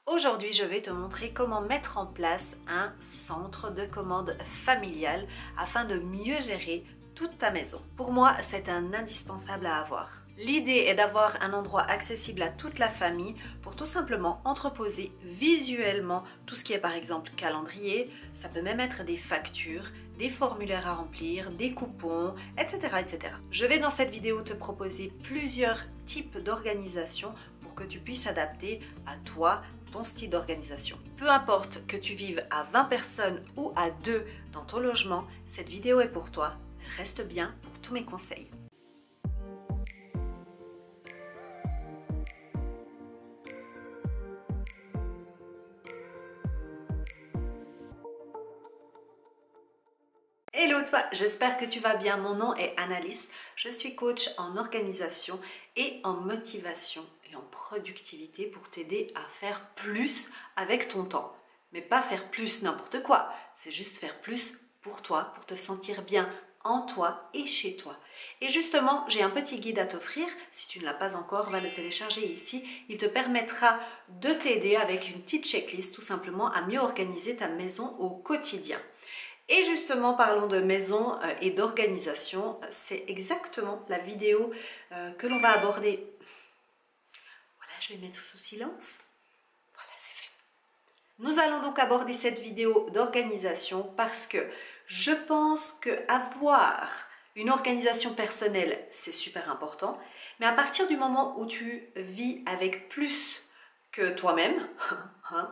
Aujourd'hui, je vais te montrer comment mettre en place un centre de commande familial afin de mieux gérer toute ta maison. Pour moi, c'est un indispensable à avoir. L'idée est d'avoir un endroit accessible à toute la famille pour tout simplement entreposer visuellement tout ce qui est par exemple calendrier, ça peut même être des factures, des formulaires à remplir, des coupons, etc. etc. Je vais dans cette vidéo te proposer plusieurs types d'organisation pour que tu puisses adapter à toi ton style d'organisation. Peu importe que tu vives à 20 personnes ou à 2 dans ton logement, cette vidéo est pour toi. Reste bien pour tous mes conseils. Hello toi, j'espère que tu vas bien. Mon nom est Annalise, je suis coach en organisation et en motivation et en productivité pour t'aider à faire plus avec ton temps. Mais pas faire plus n'importe quoi, c'est juste faire plus pour toi, pour te sentir bien en toi et chez toi. Et justement, j'ai un petit guide à t'offrir. Si tu ne l'as pas encore, va le télécharger ici. Il te permettra de t'aider avec une petite checklist tout simplement à mieux organiser ta maison au quotidien. Et justement, parlons de maison et d'organisation. C'est exactement la vidéo que l'on va aborder. Voilà, je vais mettre sous silence. Voilà, c'est fait. Nous allons donc aborder cette vidéo d'organisation parce que je pense que avoir une organisation personnelle, c'est super important. Mais à partir du moment où tu vis avec plus que toi-même,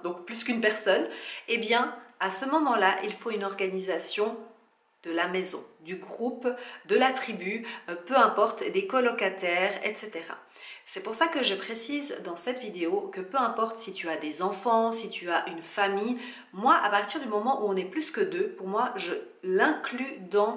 donc plus qu'une personne, eh bien, à ce moment-là, il faut une organisation de la maison, du groupe, de la tribu, peu importe, des colocataires, etc. C'est pour ça que je précise dans cette vidéo que peu importe si tu as des enfants, si tu as une famille, moi, à partir du moment où on est plus que 2, pour moi, je l'inclus dans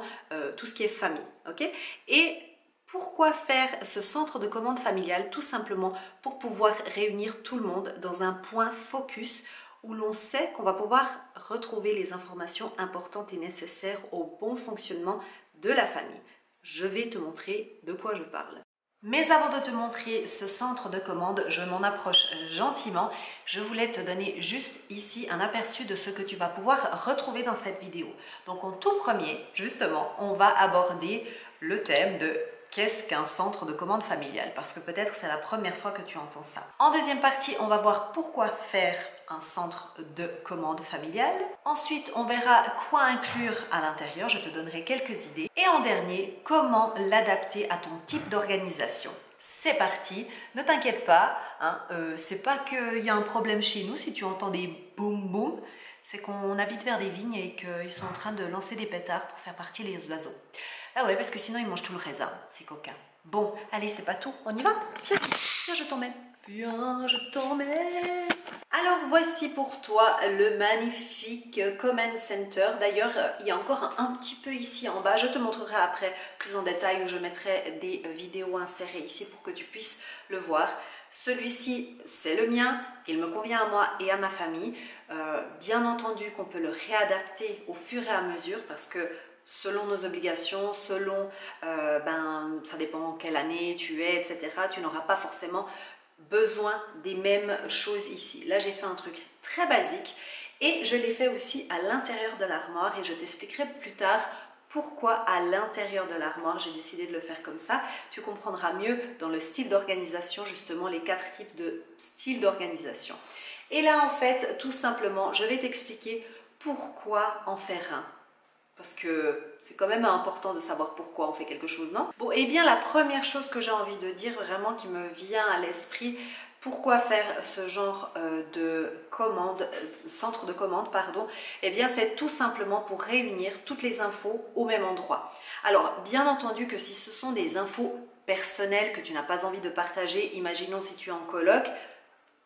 tout ce qui est famille, ok? Et pourquoi faire ce centre de commande familiale? Tout simplement pour pouvoir réunir tout le monde dans un point focus où l'on sait qu'on va pouvoir retrouver les informations importantes et nécessaires au bon fonctionnement de la famille. Je vais te montrer de quoi je parle. Mais avant de te montrer ce centre de commande, je m'en approche gentiment. Je voulais te donner juste ici un aperçu de ce que tu vas pouvoir retrouver dans cette vidéo. Donc en tout premier, justement, on va aborder le thème de qu'est-ce qu'un centre de commande familiale, parce que peut-être c'est la première fois que tu entends ça. En deuxième partie, on va voir pourquoi faire un centre de commande familiale. Ensuite, on verra quoi inclure à l'intérieur, je te donnerai quelques idées. Et en dernier, comment l'adapter à ton type d'organisation. C'est parti, ne t'inquiète pas, hein, c'est pas qu'il y a un problème chez nous si tu entends des boum boum, c'est qu'on habite vers des vignes et qu'ils sont en train de lancer des pétards pour faire partir les oiseaux. Ah ouais, parce que sinon ils mangent tout le raisin, c'est coquin. Bon, allez, c'est pas tout, on y va? Viens, viens, je t'emmène. Viens, je t'emmène. Alors voici pour toi le magnifique Command Center. D'ailleurs, il y a encore un petit peu ici en bas. Je te montrerai après plus en détail où je mettrai des vidéos insérées ici pour que tu puisses le voir. Celui-ci, c'est le mien, il me convient à moi et à ma famille. Bien entendu qu'on peut le réadapter au fur et à mesure parce que selon nos obligations, selon, ça dépend quelle année tu es, etc. Tu n'auras pas forcément besoin des mêmes choses ici. Là, j'ai fait un truc très basique et je l'ai fait aussi à l'intérieur de l'armoire et je t'expliquerai plus tard pourquoi à l'intérieur de l'armoire j'ai décidé de le faire comme ça. Tu comprendras mieux dans le style d'organisation, justement les 4 types de styles d'organisation. Et là, en fait, tout simplement, je vais t'expliquer pourquoi en faire un. Parce que c'est quand même important de savoir pourquoi on fait quelque chose, non? Bon, et bien la première chose que j'ai envie de dire, vraiment qui me vient à l'esprit, pourquoi faire ce genre de commande, centre de commande, pardon, eh bien c'est tout simplement pour réunir toutes les infos au même endroit. Alors, bien entendu que si ce sont des infos personnelles que tu n'as pas envie de partager, imaginons si tu es en coloc,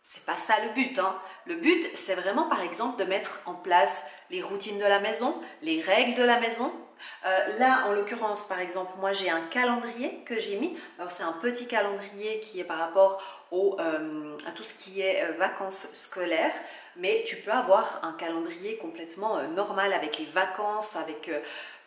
c'est pas ça le but, hein. Le but, c'est vraiment par exemple de mettre en place les routines de la maison, les règles de la maison. Là, en l'occurrence, par exemple, moi j'ai un calendrier que j'ai mis. Alors c'est un petit calendrier qui est par rapport à tout ce qui est vacances scolaires. Mais tu peux avoir un calendrier complètement normal avec les vacances, avec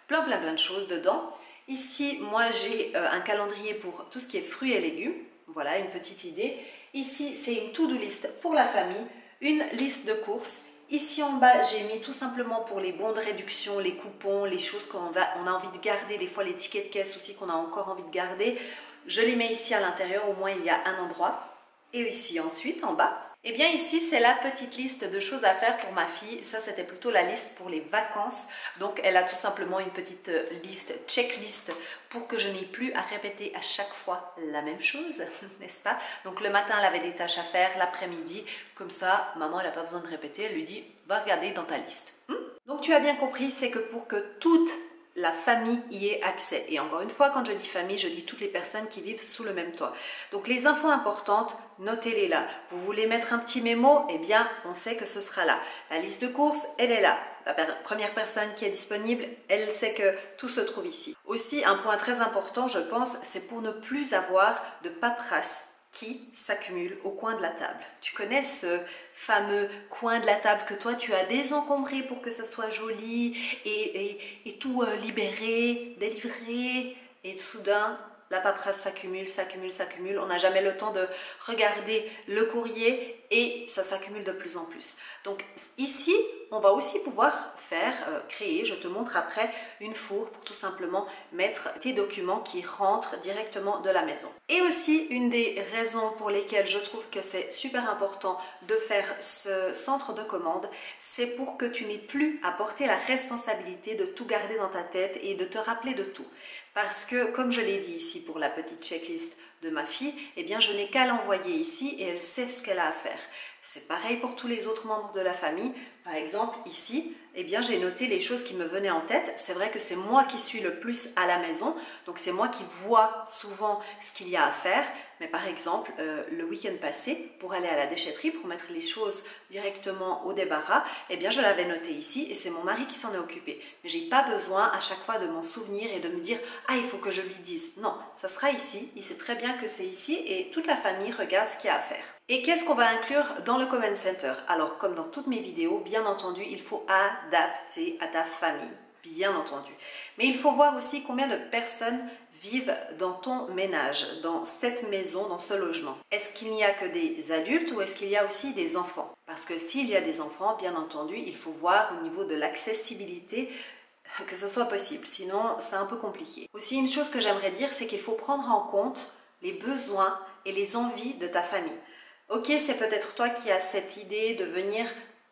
plein de choses dedans. Ici, moi j'ai un calendrier pour tout ce qui est fruits et légumes. Voilà, une petite idée. Ici, c'est une to-do list pour la famille, une liste de courses. Ici en bas, j'ai mis tout simplement pour les bons de réduction, les coupons, les choses qu'on a envie de garder, des fois les tickets de caisse aussi qu'on a encore envie de garder. Je les mets ici à l'intérieur, au moins il y a un endroit. Et ici ensuite, en bas, eh bien ici c'est la petite liste de choses à faire pour ma fille. Ça c'était plutôt la liste pour les vacances. Donc elle a tout simplement une petite liste, checklist, pour que je n'ai plus à répéter à chaque fois la même chose, n'est-ce pas? Donc le matin elle avait des tâches à faire, l'après-midi, comme ça maman elle n'a pas besoin de répéter, elle lui dit va regarder dans ta liste. Donc tu as bien compris, c'est que pour que toute la famille y ait accès. Et encore une fois, quand je dis famille, je dis toutes les personnes qui vivent sous le même toit. Donc les infos importantes, notez-les là. Vous voulez mettre un petit mémo? Eh bien, on sait que ce sera là. La liste de courses, elle est là. La première personne qui est disponible, elle sait que tout se trouve ici. Aussi, un point très important, je pense, c'est pour ne plus avoir de paperasse qui s'accumule au coin de la table. Tu connais ce fameux coin de la table que toi tu as désencombré pour que ça soit joli et tout libéré, délivré, et soudain la paperasse s'accumule, s'accumule, s'accumule, on n'a jamais le temps de regarder le courrier et ça s'accumule de plus en plus. Donc ici, on va aussi pouvoir créer, je te montre après, une fourre pour tout simplement mettre tes documents qui rentrent directement de la maison. Et aussi, une des raisons pour lesquelles je trouve que c'est super important de faire ce centre de commande, c'est pour que tu n'aies plus à porter la responsabilité de tout garder dans ta tête et de te rappeler de tout. Parce que, comme je l'ai dit ici pour la petite checklist de ma fille, eh bien je n'ai qu'à l'envoyer ici et elle sait ce qu'elle a à faire. C'est pareil pour tous les autres membres de la famille. Par exemple, ici, eh bien j'ai noté les choses qui me venaient en tête. C'est vrai que c'est moi qui suis le plus à la maison, donc c'est moi qui vois souvent ce qu'il y a à faire. Mais par exemple, le week-end passé, pour aller à la déchetterie, pour mettre les choses directement au débarras, eh bien je l'avais noté ici et c'est mon mari qui s'en est occupé. Mais j'ai pas besoin à chaque fois de m'en souvenir et de me dire « Ah, il faut que je lui dise ». Non, ça sera ici, il sait très bien que c'est ici et toute la famille regarde ce qu'il y a à faire. Et qu'est-ce qu'on va inclure dans le Command Center? Alors, comme dans toutes mes vidéos, bien entendu, il faut adapter à ta famille, bien entendu. Mais il faut voir aussi combien de personnes vivent dans ton ménage, dans cette maison, dans ce logement. Est-ce qu'il n'y a que des adultes ou est-ce qu'il y a aussi des enfants? Parce que s'il y a des enfants, bien entendu, il faut voir au niveau de l'accessibilité que ce soit possible, sinon c'est un peu compliqué. Aussi, une chose que j'aimerais dire, c'est qu'il faut prendre en compte les besoins et les envies de ta famille. Ok, c'est peut-être toi qui as cette idée de venir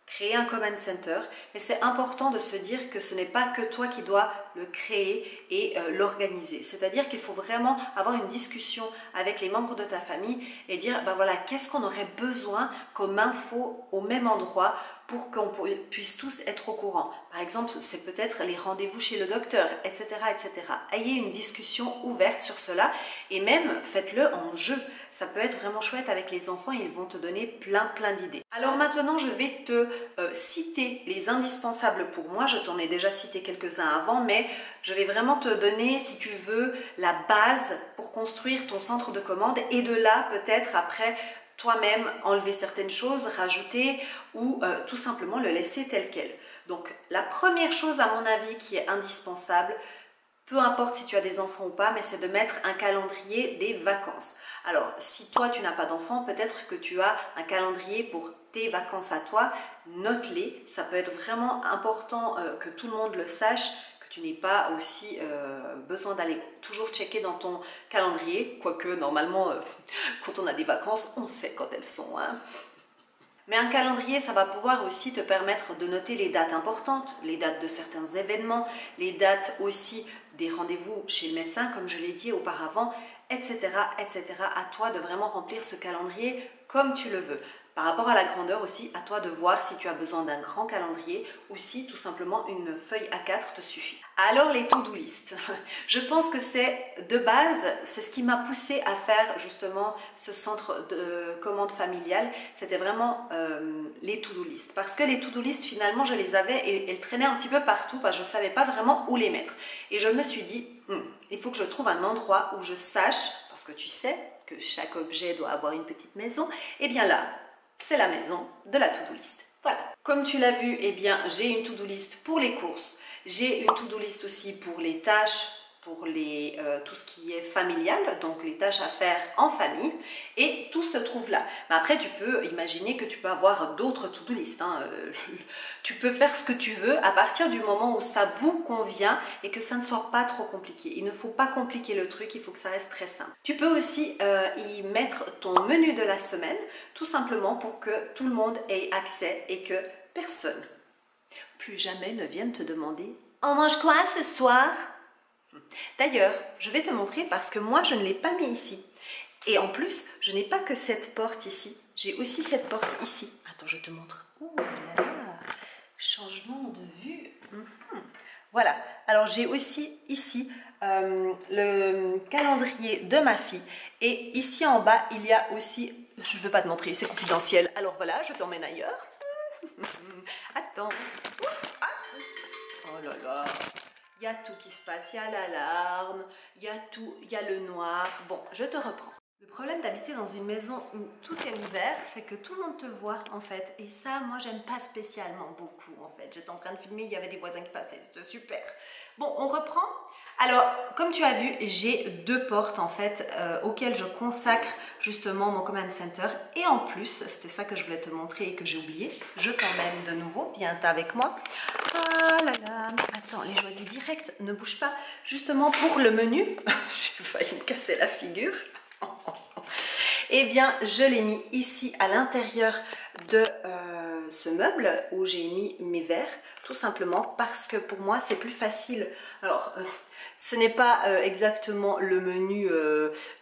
créer un Command Center, mais c'est important de se dire que ce n'est pas que toi qui dois le créer et l'organiser. C'est-à-dire qu'il faut vraiment avoir une discussion avec les membres de ta famille et dire, ben voilà, qu'est-ce qu'on aurait besoin comme info au même endroit pour qu'on puisse tous être au courant. Par exemple, c'est peut-être les rendez-vous chez le docteur, etc., etc. Ayez une discussion ouverte sur cela et même faites-le en jeu. Ça peut être vraiment chouette avec les enfants, ils vont te donner plein d'idées. Alors maintenant, je vais te citer les indispensables pour moi. Je t'en ai déjà cité quelques-uns avant, mais je vais vraiment te donner, si tu veux, la base pour construire ton centre de commande et de là, peut-être après, toi-même enlever certaines choses, rajouter ou tout simplement le laisser tel quel. Donc la première chose à mon avis qui est indispensable, peu importe si tu as des enfants ou pas, mais c'est de mettre un calendrier des vacances. Alors si toi tu n'as pas d'enfants, peut-être que tu as un calendrier pour tes vacances à toi, note-les, ça peut être vraiment important que tout le monde le sache. Tu n'es pas aussi besoin d'aller toujours checker dans ton calendrier, quoique normalement, quand on a des vacances, on sait quand elles sont. Hein. Mais un calendrier, ça va pouvoir aussi te permettre de noter les dates importantes, les dates de certains événements, les dates aussi des rendez-vous chez le médecin, comme je l'ai dit auparavant, etc., etc. À toi de vraiment remplir ce calendrier comme tu le veux. Par rapport à la grandeur aussi, à toi de voir si tu as besoin d'un grand calendrier ou si tout simplement une feuille A4 te suffit. Alors les to-do list, je pense que c'est de base, c'est ce qui m'a poussé à faire justement ce centre de commande familiale, c'était vraiment les to-do list. Parce que les to-do list finalement je les avais et elles traînaient un petit peu partout parce que je ne savais pas vraiment où les mettre. Et je me suis dit, il faut que je trouve un endroit où je sache, parce que tu sais que chaque objet doit avoir une petite maison, et bien là, c'est la maison de la to-do list. Voilà. Comme tu l'as vu, eh bien, j'ai une to-do list pour les courses. J'ai une to-do list aussi pour les tâches pour tout ce qui est familial, donc les tâches à faire en famille, et tout se trouve là. Mais après, tu peux imaginer que tu peux avoir d'autres to-do list, hein. Tu peux faire ce que tu veux à partir du moment où ça vous convient et que ça ne soit pas trop compliqué. Il ne faut pas compliquer le truc, il faut que ça reste très simple. Tu peux aussi y mettre ton menu de la semaine, tout simplement pour que tout le monde ait accès et que personne, plus jamais, ne vienne te demander « On mange quoi ce soir ?» D'ailleurs, je vais te montrer parce que moi, je ne l'ai pas mis ici. Et en plus, je n'ai pas que cette porte ici. J'ai aussi cette porte ici. Attends, je te montre. Oh là là, changement de vue. Voilà. Alors, j'ai aussi ici le calendrier de ma fille. Et ici en bas, il y a aussi... Je ne veux pas te montrer, c'est confidentiel. Alors voilà, je t'emmène ailleurs. Attends. Oh là là. Il y a tout qui se passe, il y a l'alarme, il y a tout, il y a le noir. Bon, je te reprends. Le problème d'habiter dans une maison où tout est ouvert, c'est que tout le monde te voit en fait. Et ça, moi, j'aime pas spécialement beaucoup en fait. J'étais en train de filmer, il y avait des voisins qui passaient, c'était super. Bon, on reprend. Alors, comme tu as vu, j'ai deux portes en fait auxquelles je consacre justement mon command center. Et en plus, c'était ça que je voulais te montrer et que j'ai oublié. Je t'emmène de nouveau, viens avec moi. Ah là là, attends, les joies du direct ne bougent pas. Justement pour le menu, j'ai failli me casser la figure. Eh bien, je l'ai mis ici à l'intérieur de ce meuble où j'ai mis mes verres, tout simplement parce que pour moi c'est plus facile. Alors, ce n'est pas exactement le menu,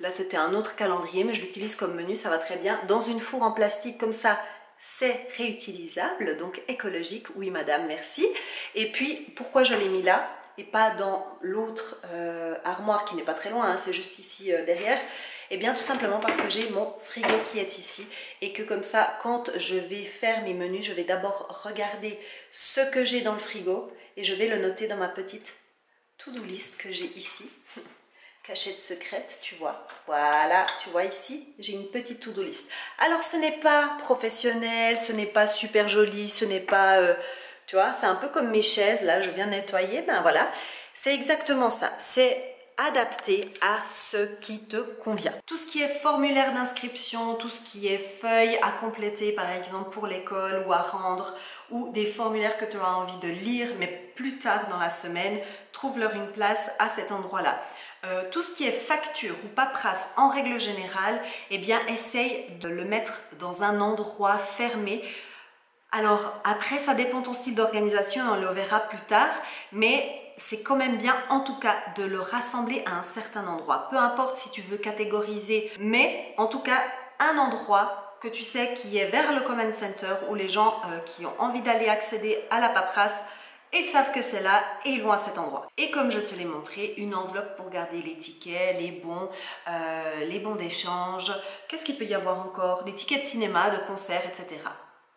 là c'était un autre calendrier, mais je l'utilise comme menu, ça va très bien. Dans une four en plastique comme ça, c'est réutilisable, donc écologique, oui madame, merci. Et puis, pourquoi je l'ai mis là et pas dans l'autre armoire qui n'est pas très loin, hein, c'est juste ici derrière? Eh bien tout simplement parce que j'ai mon frigo qui est ici et que comme ça, quand je vais faire mes menus, je vais d'abord regarder ce que j'ai dans le frigo et je vais le noter dans ma petite to-do list que j'ai ici. Cachette secrète, tu vois. Voilà, tu vois ici, j'ai une petite to-do list. Alors ce n'est pas professionnel, ce n'est pas super joli, ce n'est pas... tu vois, c'est un peu comme mes chaises, là, je viens de nettoyer, ben voilà. C'est exactement ça, c'est adapté à ce qui te convient. Tout ce qui est formulaire d'inscription, tout ce qui est feuilles à compléter par exemple pour l'école ou à rendre, ou des formulaires que tu as envie de lire mais plus tard dans la semaine, trouve-leur une place à cet endroit-là. Tout ce qui est facture ou paperasse en règle générale, eh bien essaye de le mettre dans un endroit fermé. Alors après ça dépend de ton style d'organisation, on le verra plus tard, mais c'est quand même bien en tout cas de le rassembler à un certain endroit. Peu importe si tu veux catégoriser, mais en tout cas un endroit que tu sais qui est vers le command center où les gens qui ont envie d'aller accéder à la paperasse, ils savent que c'est là et ils vont à cet endroit. Et comme je te l'ai montré, une enveloppe pour garder les tickets, les bons d'échange. Qu'est-ce qu'il peut y avoir encore? Des tickets de cinéma, de concert, etc.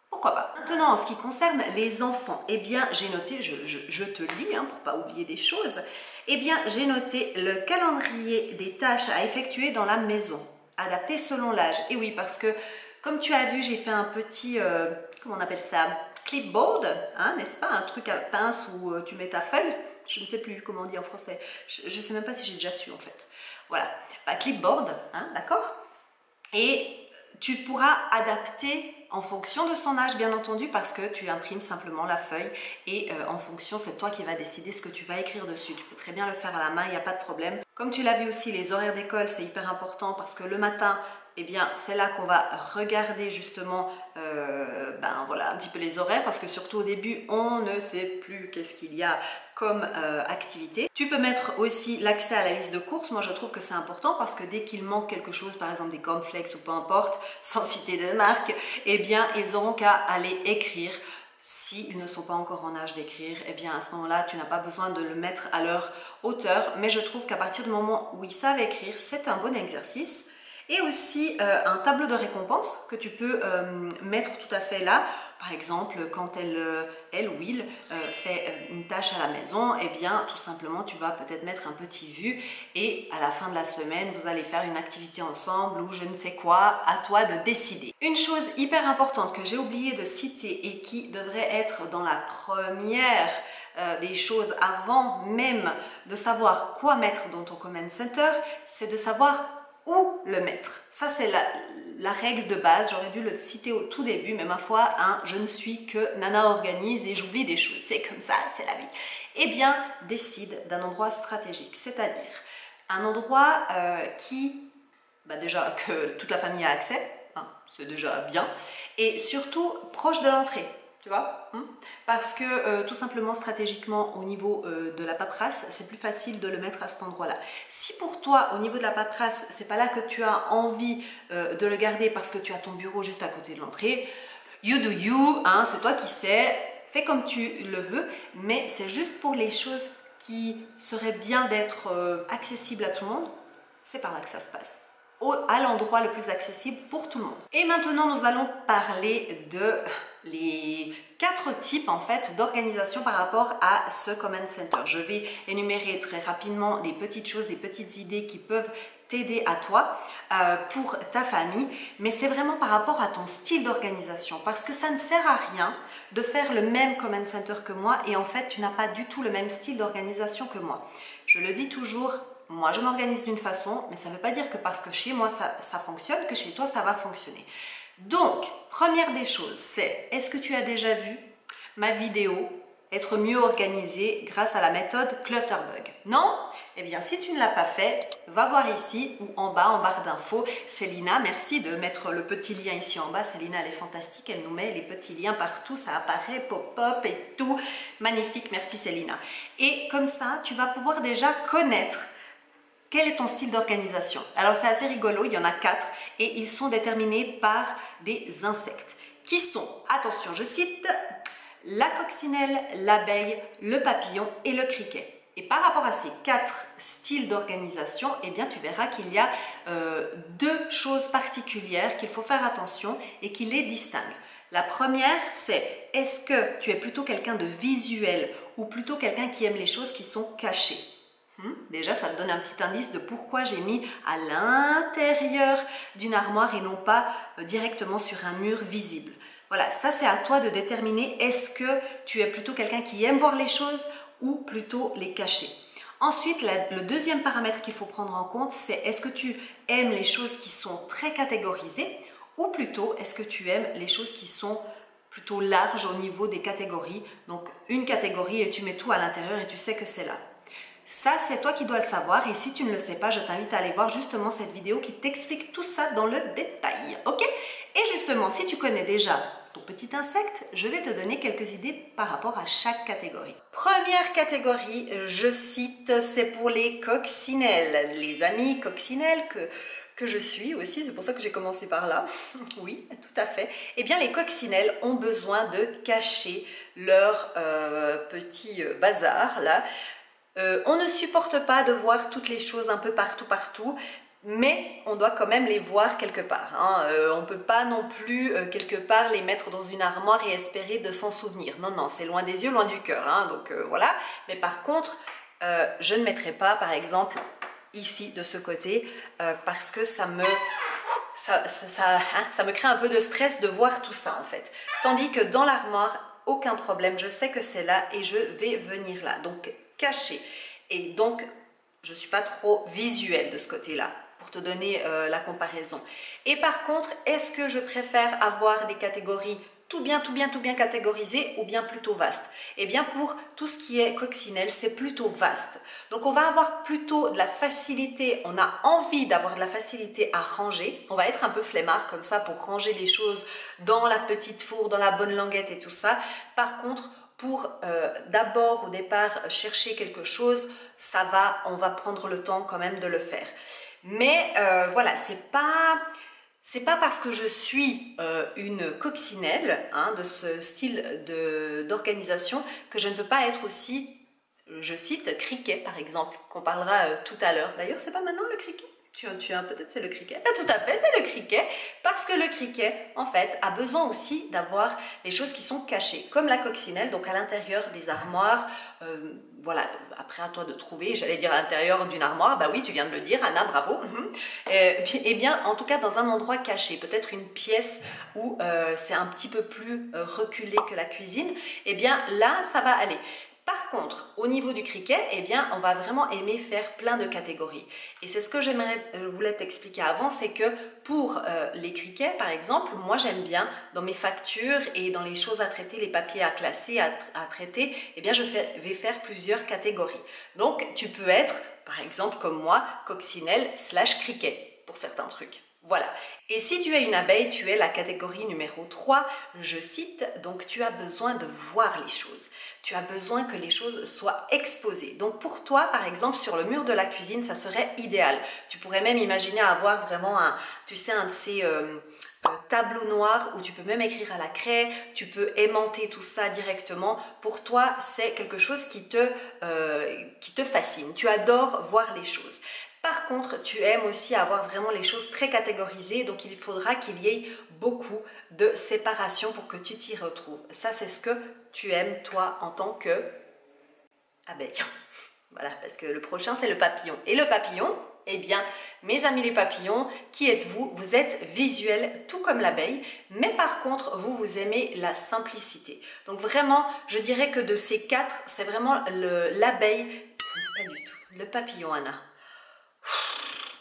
Pourquoi pas? Maintenant, en ce qui concerne les enfants, eh bien, j'ai noté, je te lis hein, pour pas oublier des choses, eh bien, j'ai noté le calendrier des tâches à effectuer dans la maison, adapté selon l'âge. Et oui, parce que, comme tu as vu, j'ai fait un petit, comment on appelle ça, clipboard, hein, n'est-ce pas? Un truc à pince où tu mets ta feuille. Je ne sais plus comment on dit en français. Je ne sais même pas si j'ai déjà su, en fait. Voilà, bah, clipboard, hein, d'accord? Et tu pourras adapter en fonction de son âge, bien entendu, parce que tu imprimes simplement la feuille et en fonction, c'est toi qui vas décider ce que tu vas écrire dessus. Tu peux très bien le faire à la main, il n'y a pas de problème. Comme tu l'as vu aussi, les horaires d'école, c'est hyper important parce que le matin, eh bien, c'est là qu'on va regarder justement ben, voilà, un petit peu les horaires parce que surtout au début, on ne sait plus qu'est-ce qu'il y a comme activité. Tu peux mettre aussi l'accès à la liste de courses. Moi, je trouve que c'est important parce que dès qu'il manque quelque chose, par exemple des cornflakes ou peu importe, sans citer de marque, eh bien, ils auront qu'à aller écrire. S'ils ne sont pas encore en âge d'écrire, eh bien à ce moment-là, tu n'as pas besoin de le mettre à leur hauteur. Mais je trouve qu'à partir du moment où ils savent écrire, c'est un bon exercice. Et aussi un tableau de récompense que tu peux mettre tout à fait là. Par exemple, quand elle ou il fait une tâche à la maison, eh bien tout simplement tu vas peut-être mettre un petit vu et à la fin de la semaine, vous allez faire une activité ensemble ou je ne sais quoi, à toi de décider. Une chose hyper importante que j'ai oublié de citer et qui devrait être dans la première des choses avant même de savoir quoi mettre dans ton command center, c'est de savoir où le mettre. Ça, c'est la règle de base. J'aurais dû le citer au tout début, mais ma foi, hein, je ne suis que Nana organise et j'oublie des choses. C'est comme ça, c'est la vie. Eh bien, décide d'un endroit stratégique, c'est-à-dire un endroit déjà que toute la famille a accès, hein, c'est déjà bien, et surtout proche de l'entrée. Tu vois, parce que tout simplement stratégiquement au niveau de la paperasse, c'est plus facile de le mettre à cet endroit-là. Si pour toi au niveau de la paperasse, c'est pas là que tu as envie de le garder parce que tu as ton bureau juste à côté de l'entrée, you do you, hein, c'est toi qui sais, fais comme tu le veux, mais c'est juste pour les choses qui seraient bien d'être accessibles à tout le monde, c'est par là que ça se passe. À l'endroit le plus accessible pour tout le monde. Et maintenant, nous allons parler de les 4 types en fait d'organisation par rapport à ce Command Center. Je vais énumérer très rapidement les petites choses, les petites idées qui peuvent t'aider à toi, pour ta famille, mais c'est vraiment par rapport à ton style d'organisation, parce que ça ne sert à rien de faire le même Command Center que moi et en fait, tu n'as pas du tout le même style d'organisation que moi. Je le dis toujours, moi, je m'organise d'une façon, mais ça ne veut pas dire que parce que chez moi, ça fonctionne, que chez toi, ça va fonctionner. Donc, première des choses, c'est, est-ce que tu as déjà vu ma vidéo être mieux organisée grâce à la méthode Clutterbug? Non? Eh bien, si tu ne l'as pas fait, va voir ici ou en barre d'infos. Célina, merci de mettre le petit lien ici en bas. Célina, elle est fantastique, elle nous met les petits liens partout, ça apparaît, pop-up et tout. Magnifique, merci Célina. Et comme ça, tu vas pouvoir déjà connaître quel est ton style d'organisation. Alors c'est assez rigolo, il y en a 4 et ils sont déterminés par des insectes qui sont, attention je cite, la coccinelle, l'abeille, le papillon et le criquet. Et par rapport à ces 4 styles d'organisation, eh bien tu verras qu'il y a 2 choses particulières qu'il faut faire attention et qui les distinguent. La première, c'est est-ce que tu es plutôt quelqu'un de visuel ou plutôt quelqu'un qui aime les choses qui sont cachées? Déjà, ça te donne un petit indice de pourquoi j'ai mis à l'intérieur d'une armoire et non pas directement sur un mur visible. Voilà, ça c'est à toi de déterminer est-ce que tu es plutôt quelqu'un qui aime voir les choses ou plutôt les cacher. Ensuite, le deuxième paramètre qu'il faut prendre en compte, c'est est-ce que tu aimes les choses qui sont très catégorisées ou plutôt est-ce que tu aimes les choses qui sont plutôt larges au niveau des catégories. Donc une catégorie et tu mets tout à l'intérieur et tu sais que c'est là. Ça, c'est toi qui dois le savoir et si tu ne le sais pas, je t'invite à aller voir justement cette vidéo qui t'explique tout ça dans le détail, ok? Et justement, si tu connais déjà ton petit insecte, je vais te donner quelques idées par rapport à chaque catégorie. Première catégorie, je cite, c'est pour les coccinelles. Les amis coccinelles que je suis aussi, c'est pour ça que j'ai commencé par là, oui, tout à fait. Eh bien, les coccinelles ont besoin de cacher leur petit bazar, là. On ne supporte pas de voir toutes les choses un peu partout, mais on doit quand même les voir quelque part. Hein. On ne peut pas non plus quelque part les mettre dans une armoire et espérer de s'en souvenir. Non, non, c'est loin des yeux, loin du cœur. Hein. Donc voilà. Mais par contre, je ne mettrai pas, par exemple, ici, de ce côté, parce que ça me crée un peu de stress de voir tout ça, en fait. Tandis que dans l'armoire, aucun problème. Je sais que c'est là et je vais venir là. Donc, caché. Et donc, je ne suis pas trop visuelle de ce côté-là pour te donner la comparaison. Et par contre, est-ce que je préfère avoir des catégories tout bien catégorisées ou bien plutôt vastes? Eh bien, pour tout ce qui est coccinelle, c'est plutôt vaste. Donc, on va avoir plutôt de la facilité, on a envie d'avoir de la facilité à ranger. On va être un peu flemmard comme ça pour ranger les choses dans la petite fourre, dans la bonne languette et tout ça. Par contre, pour d'abord au départ chercher quelque chose, ça va, on va prendre le temps quand même de le faire. Mais voilà, c'est pas parce que je suis une coccinelle hein, de ce style d'organisation que je ne peux pas être aussi, je cite, criquet par exemple, qu'on parlera tout à l'heure. D'ailleurs, c'est pas maintenant le criquet? Peut-être c'est le criquet. Tout à fait, c'est le criquet. Parce que le criquet, en fait, a besoin aussi d'avoir les choses qui sont cachées, comme la coccinelle, donc à l'intérieur des armoires. Voilà, après à toi de trouver, j'allais dire à l'intérieur d'une armoire. Bah oui, tu viens de le dire, Anna, bravo. Eh bien, en tout cas, dans un endroit caché, peut-être une pièce où c'est un petit peu plus reculé que la cuisine. Eh bien, là, ça va aller. Par contre, au niveau du cricket, eh bien, on va vraiment aimer faire plein de catégories. Et c'est ce que voulais t'expliquer avant, c'est que pour les crickets, par exemple, moi j'aime bien dans mes factures et dans les choses à traiter, les papiers à classer, à traiter, eh bien, je vais faire plusieurs catégories. Donc, tu peux être, par exemple, comme moi, coccinelle / cricket pour certains trucs. Voilà. Et si tu es une abeille, tu es la catégorie numéro 3, je cite, donc tu as besoin de voir les choses. Tu as besoin que les choses soient exposées. Donc pour toi, par exemple, sur le mur de la cuisine, ça serait idéal. Tu pourrais même imaginer avoir vraiment un de ces tableaux noirs où tu peux même écrire à la craie, tu peux aimanter tout ça directement. Pour toi, c'est quelque chose qui te fascine. Tu adores voir les choses. Par contre, tu aimes aussi avoir vraiment les choses très catégorisées, donc il faudra qu'il y ait beaucoup de séparation pour que tu t'y retrouves. Ça, c'est ce que tu aimes, toi, en tant qu'abeille. Voilà, parce que le prochain, c'est le papillon. Et le papillon, eh bien, mes amis les papillons, qui êtes-vous? Vous êtes visuels, tout comme l'abeille, mais par contre, vous aimez la simplicité. Donc vraiment, je dirais que de ces 4, c'est vraiment l'abeille, pas du tout, le papillon, Anna.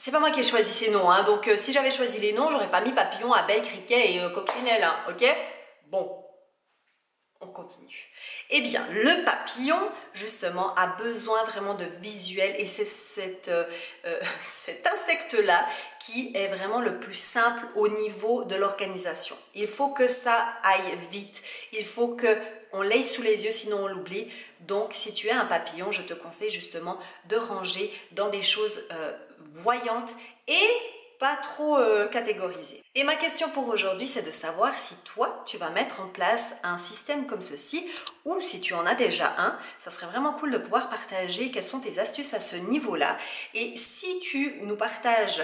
C'est pas moi qui ai choisi ces noms, hein, donc si j'avais choisi les noms, j'aurais pas mis papillon, abeille, criquet et coccinelle, hein, ok? Bon, on continue. Eh bien, le papillon, justement, a besoin vraiment de visuel et c'est cet insecte-là qui est vraiment le plus simple au niveau de l'organisation. Il faut que ça aille vite, il faut qu'on l'ait sous les yeux, sinon on l'oublie. Donc, si tu es un papillon, je te conseille justement de ranger dans des choses voyantes et pas trop catégorisées. Et ma question pour aujourd'hui, c'est de savoir si toi, tu vas mettre en place un système comme ceci ou si tu en as déjà un. Ça serait vraiment cool de pouvoir partager quelles sont tes astuces à ce niveau-là. Et si tu nous partages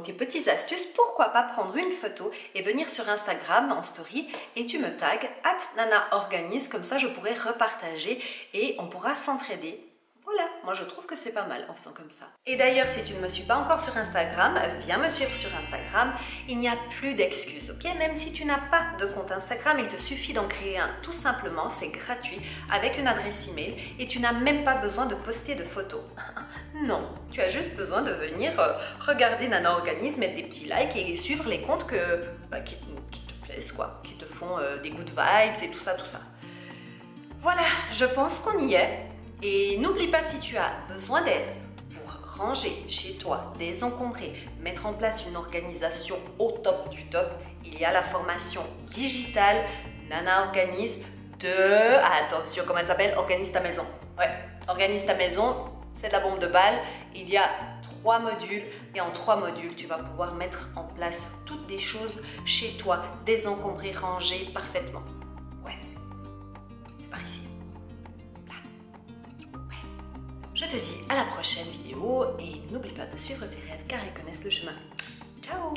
tes petites astuces, pourquoi pas prendre une photo et venir sur Instagram en story et tu me tags @nanaorganise, comme ça je pourrai repartager et on pourra s'entraider. Voilà, moi je trouve que c'est pas mal en faisant comme ça. Et d'ailleurs, si tu ne me suis pas encore sur Instagram, viens me suivre sur Instagram. Il n'y a plus d'excuses, ok? Même si tu n'as pas de compte Instagram, il te suffit d'en créer un tout simplement, c'est gratuit, avec une adresse email et tu n'as même pas besoin de poster de photos. Non, tu as juste besoin de venir regarder Nana Organise, mettre des petits likes et suivre les comptes qui te plaisent, quoi, qui te font des good vibes et tout ça, tout ça. Voilà, je pense qu'on y est. Et n'oublie pas, si tu as besoin d'aide pour ranger chez toi, désencombrer, mettre en place une organisation au top du top, il y a la formation digitale Nana Organise attention, comment elle s'appelle? Organise ta maison. Ouais, Organise ta maison, c'est de la bombe de balle. Il y a 3 modules et en 3 modules, tu vas pouvoir mettre en place toutes les choses chez toi, désencombrer, ranger parfaitement. Ouais, c'est par ici. Je te dis à la prochaine vidéo et n'oublie pas de suivre tes rêves car ils connaissent le chemin. Ciao!